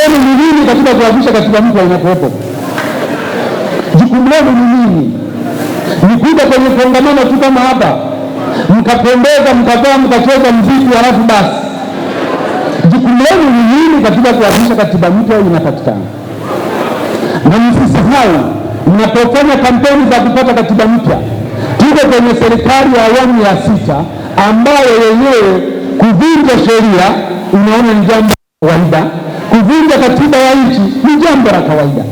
lenu ni nini katika kuhakikisha katiba mpya inakuwepo? Jukumu lenu ni nini? Ni kuja kwenye kongamano tu kama hapa, mkapendeza, mkakaa, mkacheza muziki halafu basi? Jukumu lenu ni nini katika kuhakikisha katiba mpya inapatikana? Na msisahau, mnapofanya kampeni za kupata katiba mpya, tuko kwenye serikali ya awamu ya 6 ambayo yenyewe kuvunja sheria unaona ni jambo la kawaida, kuvunja katiba ya nchi ni jambo la kawaida.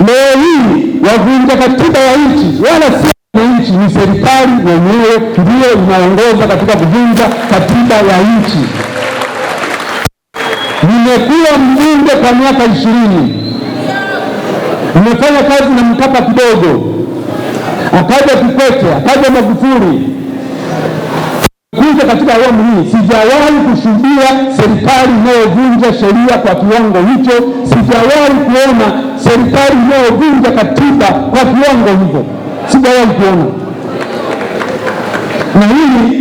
Leo hii wavunja katiba ya nchi wala si wananchi, ni serikali yenyewe ndiyo inaongoza katika kuvunja katiba ya nchi. Nimekuwa mbunge kwa miaka 20. Nimefanya kazi na Mkapa kidogo, akaja Kikwete, akaja Magufuli. Kuja katika awamu hii sijawahi kushuhudia serikali inayovunja sheria kwa kiwango hicho. Sijawahi kuona serikali inayovunja katiba kwa kiwango hicho, sijawahi kuona. Na hili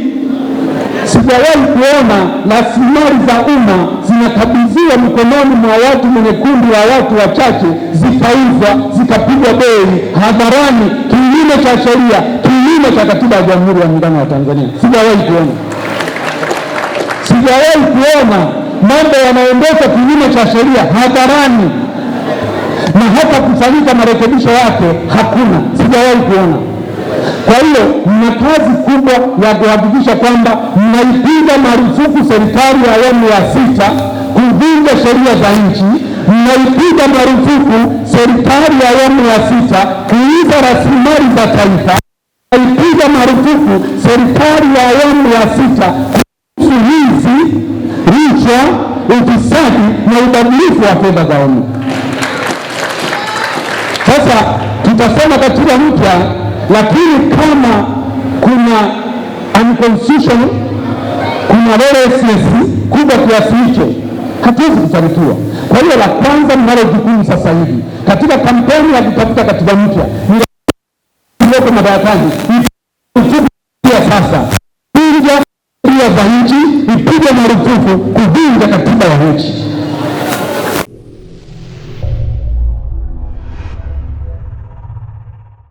sijawahi kuona rasilimali za umma zinakabidhiwa mikononi mwa watu mwenye kundi la watu wachache, zikauzwa, zikapigwa bei hadharani, kinyume cha sheria, kinyume cha katiba ya Jamhuri ya Muungano wa Tanzania. Sijawahi kuona. Sijawahi kuona mambo yanaendeshwa kinyume cha sheria hadharani na hata kufanyika marekebisho yake hakuna. Sijawahi kuona. Kwa hiyo mna kazi kubwa ya kuhakikisha kwamba mnaipiga marufuku serikali ya awamu ya 6 kuvunja sheria za nchi, mnaipiga marufuku serikali ya awamu ya 6 kuuza rasilimali za taifa, mnaipiga marufuku serikali ya awamu ya 6 kuhusu wizi, rushwa, ufisadi na ubadhirifu wa fedha za umma. Sasa tutasema katiba mpya, lakini kama kuna unconstitutional, kuna lawlessness kubwa kiasi hicho, hatuwezi kufanikiwa. Kwa hiyo la kwanza mnalo jukumu sasa hivi katika kampeni ya kutafuta katiba mpya iliyoko madarakani, sasa vunja sheria za nchi, ipige marufuku kuvunja katiba ya nchi.